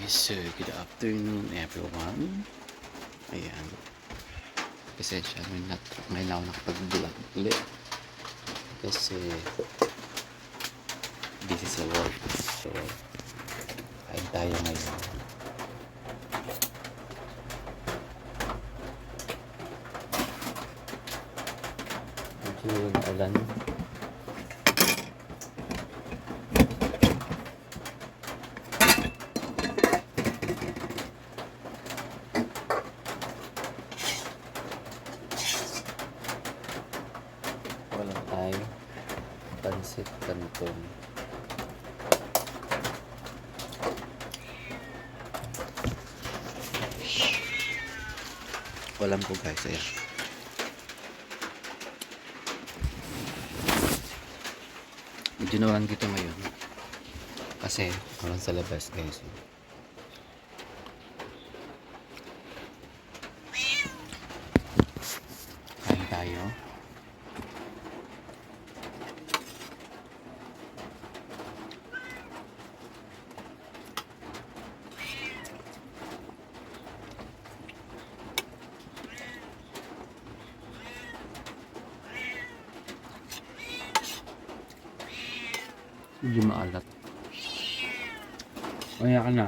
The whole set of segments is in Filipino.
So, good afternoon everyone. Ayan. Pasensya ngayon ako nakapag-vlog ulit. Kasi busy sa work. So, kain tayo ngayon. Medyo naulan. Wala tayo pansit canton. Walang po guys, ayan. Medyo nawalan dito ngayon kasi walang sa labas guys. Kain tayo. Medyo maalat. Kaya ka na.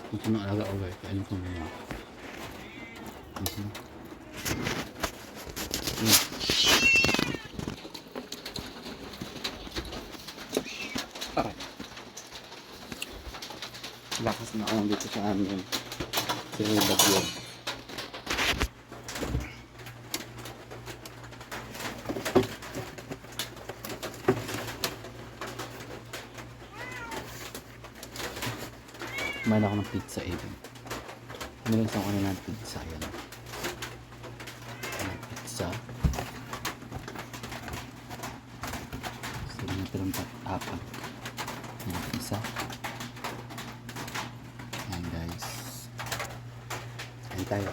Ito na alaga ko guys. Kain ko muna. Okay. Lakas na ako dito sa amin. Sa bagyo. Kumain ako ng pizza even. Kumain ako na ng pizza. Yan. Pizza. So, natin apat. Yan, isa. Yan guys. Yan tayo.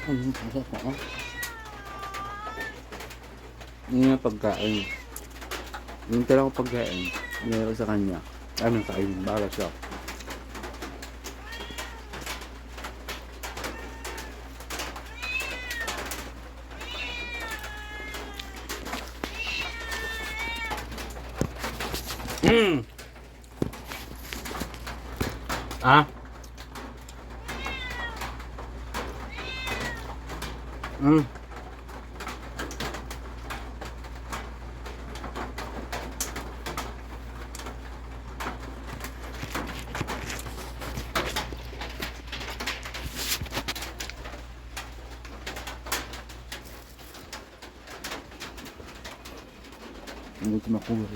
Masarap ako. Yun yung pagkain. Yung talaga pagkain. Ginagawa ko sa kanya. Ano sa akin? Bala siya. Ah? Hindi ko makuha.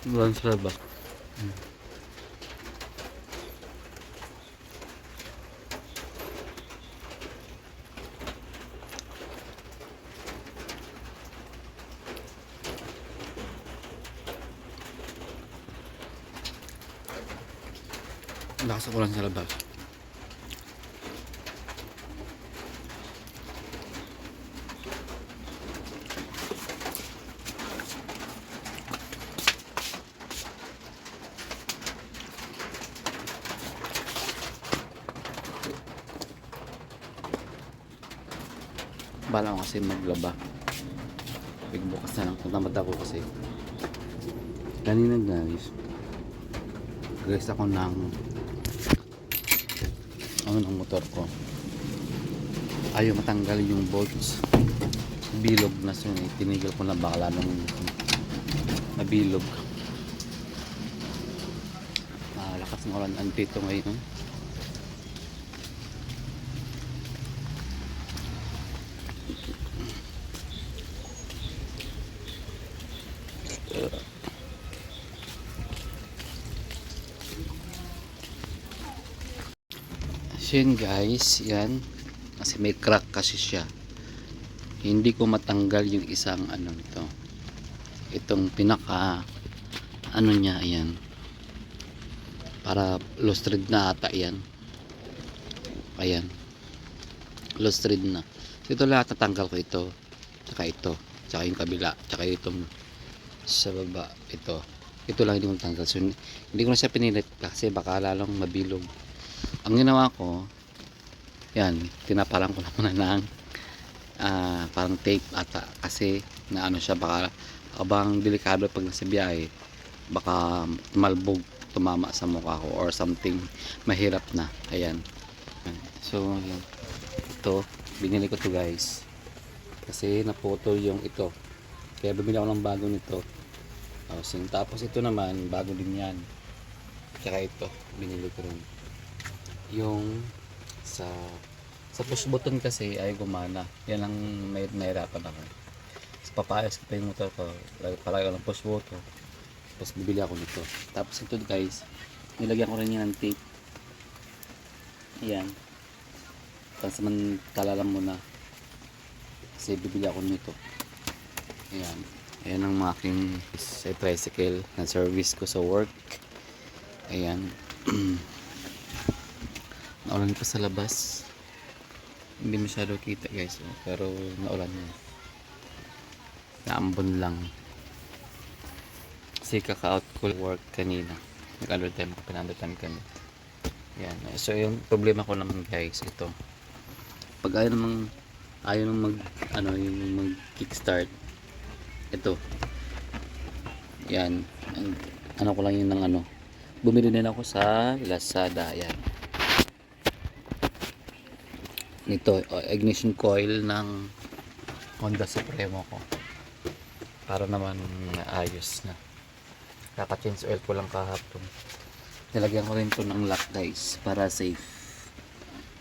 Walang sarap ba? Lakas ako lang sa labas. Bala ko kasi maglaba. Pagbukas na lang. Tamad ako kasi. Kanina guys ako ng ng motor ko. Ayaw matanggal yung bolts. Bilog na, so tinigil ko na, baka lalong nabilog. Lakas ng ulan andito ngayon. So yun guys, yan. Kasi may crack kasi siya. Hindi ko matanggal yung isang ano nito. Itong pinaka ano niya, ayan. Para lost thread na ata yan. Ayan. Lost thread na. So, ito lahat natanggal ko ito. Tsaka ito. Tsaka yung kabila. Tsaka itong sa baba. Ito. Ito lang hindi ko natanggal. So, hindi ko na siya pinilit kasi baka lalong mabilog. Ang ginawa ko, yan, tinapalan ko na muna ng parang tape ata kasi na ano siya, baka abang delikado pag nasa biyahe, baka malbog, tumama sa mukha ko or something, mahirap na. Ayan. So yan. Ito binili ko to guys kasi naputol yung ito, kaya bumili ako ng bago nito. Tapos ito naman bago din yan, tsaka ito binili ko rin. Yung sa push button kasi ay gumana. Yan ang nahirapan ako. Papayos ko pa yung motor ko. Palagi ko ng push button. Tapos bibili ako nito. Tapos ito guys, nilagyan ko rin yan ng tape. Ayan. Tapos samantala lang muna. Kasi bibili ako nito. Ayan. Ayan ang aking tricycle na service ko sa work. Ayan. Naulan pa sa labas. Hindi masyado kita guys, pero naulan na. Naambon lang. Kasi kaka-out ko work kanina. Nag-overtime ko, pinandatan kami. Yan. So yung problema ko naman guys, ito. Pag ayaw namang yung mag kickstart. Ito. Yan. Ano ko lang yun ng ano. Bumili din ako sa Lazada. Yan. Nito, ignition coil ng Honda Supremo ko para naman ayos na. Kaka-change oil ko lang kahapon. Nilagyan ko rin to ng lock guys para safe.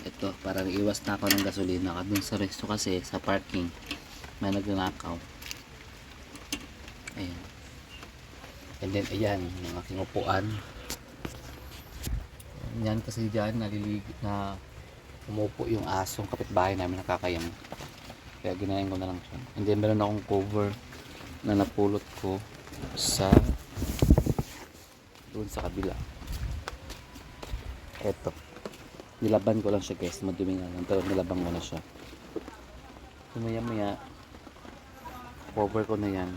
Ito, para iwas na ako ng gasolina. Dun sa resto kasi sa parking may nagnanakaw. Ayan. And then ayan yung aking upuan. Yan kasi dyan na umupo yung asong kapitbahay namin, nakakayang, kaya ginayan ko na lang siya. And then meron akong cover na napulot ko sa doon sa kabila. Eto, nilaban ko lang siya guys, madumi nga lang, pero nilaban ko na siya. Maya cover ko na yan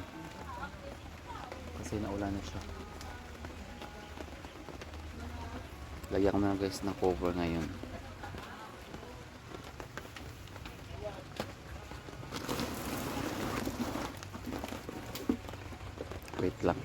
kasi naulan na siya. Lagyan ko na guys ng cover ngayon. Wait lang.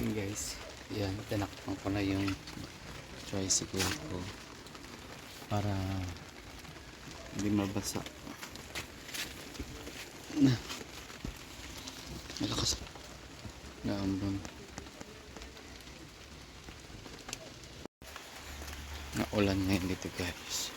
Yan guys. Yan, tinakpan ko na yung tricycle ko para hindi mabasa. Malakas na ambon. Naulan ngayon dito guys.